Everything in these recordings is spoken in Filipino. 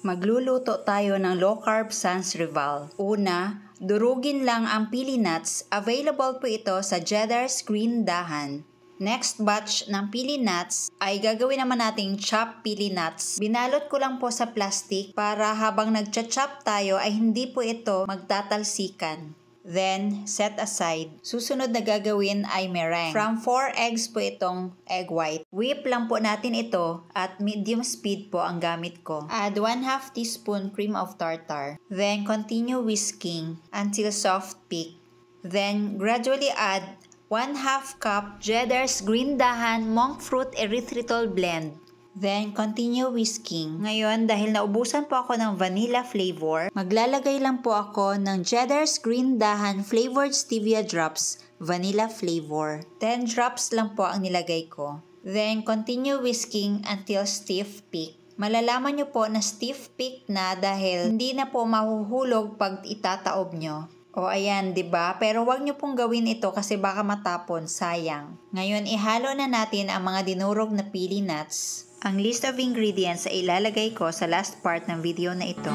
Magluluto tayo ng low-carb sans rival. Una, durugin lang ang pili nuts. Available po ito sa Cheddar's Green Dahan. Next batch ng pili nuts ay gagawin naman nating chopped pili nuts. Binalot ko lang po sa plastic para habang nagcha-chop tayo ay hindi po ito magtatalsikan. Then, set aside. Susunod na gagawin ay meringue. From 4 eggs po itong egg white. Whip lang po natin ito at medium speed po ang gamit ko. Add 1/2 teaspoon cream of tartar. Then, continue whisking until soft peak. Then, gradually add 1/2 cup Cheddar's Green Dahan Monk Fruit Erythritol Blend. Then, continue whisking. Ngayon, dahil naubusan po ako ng vanilla flavor, maglalagay lang po ako ng Cheddar's Green Dahan Flavored Stevia Drops, vanilla flavor. 10 drops lang po ang nilagay ko. Then, continue whisking until stiff peak. Malalaman nyo po na stiff peak na dahil hindi na po mahuhulog pag itataob nyo. O ayan, 'di ba? Pero wag niyo pong gawin ito kasi baka matapon, sayang. Ngayon, ihalo na natin ang mga dinurog na pili nuts. Ang list of ingredients ay ilalagay ko sa last part ng video na ito.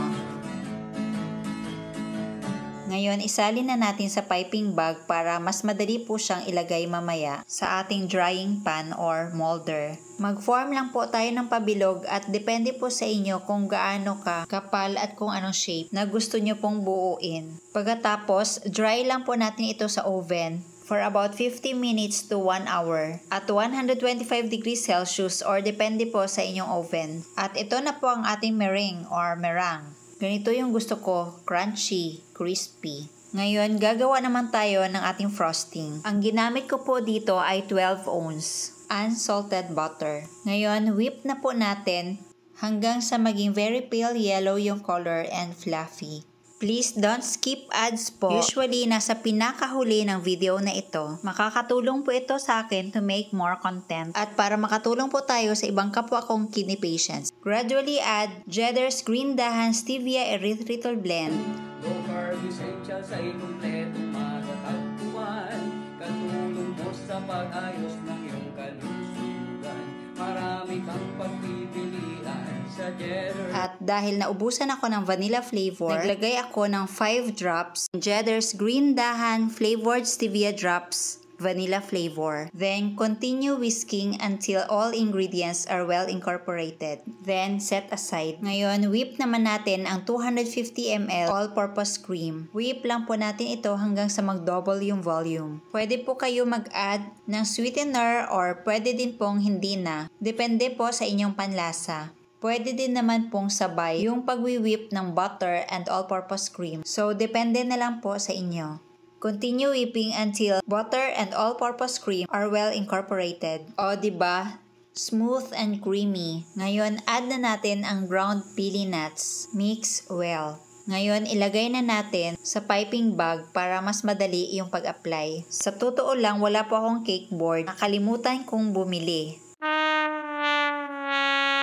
Ngayon, isalin na natin sa piping bag para mas madali po siyang ilagay mamaya sa ating drying pan or molder. Mag-form lang po tayo ng pabilog at depende po sa inyo kung gaano kapal at kung anong shape na gusto nyo pong buuin. Pagkatapos, dry lang po natin ito sa oven for about 50 minutes to 1 hour at 125 degrees Celsius or depende po sa inyong oven. At ito na po ang ating meringue or meringue. Ganito yung gusto ko, crunchy, crispy. Ngayon, gagawa naman tayo ng ating frosting. Ang ginamit ko po dito ay 12 ounce unsalted butter. Ngayon, whip na po natin hanggang sa maging very pale yellow yung color and fluffy. Please don't skip ads po. Usually, nasa pinakahuli ng video na ito. Makakatulong po ito sa akin to make more content at para makatulong po tayo sa ibang kapwa kong kidney patients. Gradually add Cheddar's Green Dahan Stevia Erythritol Blend. Low carb essential sa ikumpletong matatagpuan. Katulong mo sa pag-ayos ng iyong kalusugan. Marami kang pagpipilian sa Cheddar's. At dahil naubusan ako ng vanilla flavor, naglagay ako ng 5 drops Cheddar's Green Dahan Flavored Stevia Drops, vanilla flavor. Then, continue whisking until all ingredients are well incorporated. Then, set aside. Ngayon, whip naman natin ang 250 ml all-purpose cream. Whip lang po natin ito hanggang sa mag-double yung volume. Pwede po kayo mag-add ng sweetener or pwede din pong hindi na. Depende po sa inyong panlasa. Pwede din naman pong sabay yung pagwi-whip ng butter and all-purpose cream. So, depende na lang po sa inyo. Continue whipping until butter and all-purpose cream are well incorporated. O, diba? Smooth and creamy. Ngayon, add na natin ang ground pili nuts. Mix well. Ngayon, ilagay na natin sa piping bag para mas madali yung pag-apply. Sa totoo lang, wala po akong cake board. Nakalimutan kong bumili.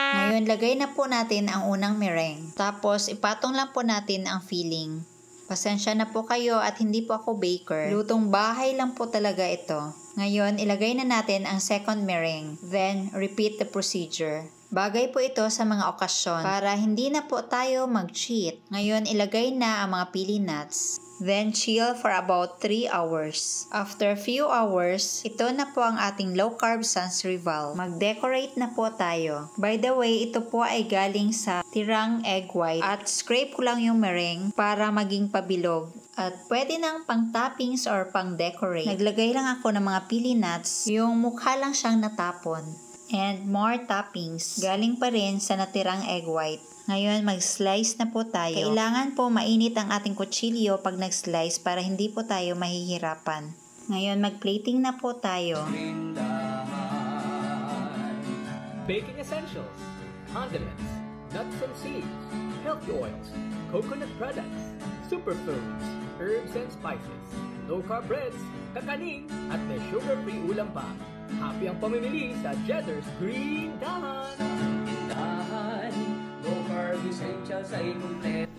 Ngayon, lagay na po natin ang unang meringue. Tapos, ipatong lang po natin ang filling. Pasensya na po kayo at hindi po ako baker. Lutong bahay lang po talaga ito. Ngayon, ilagay na natin ang second meringue. Then, repeat the procedure. Bagay po ito sa mga okasyon para hindi na po tayo mag-cheat. Ngayon, ilagay na ang mga pili nuts. Then, chill for about 3 hours. After few hours, ito na po ang ating low-carb sans rival. Mag-decorate na po tayo. By the way, ito po ay galing sa tirang egg white at scrape ko lang yung meringue para maging pabilog. At pwede nang pang-toppings or pang-decorate. Naglagay lang ako ng mga pili nuts, yung mukha lang siyang natapon. And more toppings. Galing pa rin sa natirang egg white. Ngayon, mag-slice na po tayo. Kailangan po mainit ang ating kutsilyo pag nag-slice para hindi po tayo mahihirapan. Ngayon, mag-plating na po tayo. Baking essentials, condiments, nuts and seeds, healthy oils, coconut products, superfoods, herbs and spices, low-carb breads, kakanin, at may sugar-free ulam pa. Happy ang pamimili sa Cheddar's Green Dahan. Tindahan, low carb essential sa ikumpleto.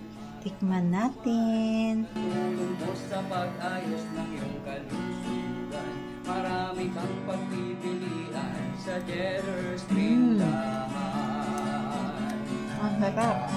Tikman natin. Tulong mo sa pag-ayos ng iyong kalusugan. Marami kang pagpipilian sa Cheddar's Green Dahan. Ang sarap.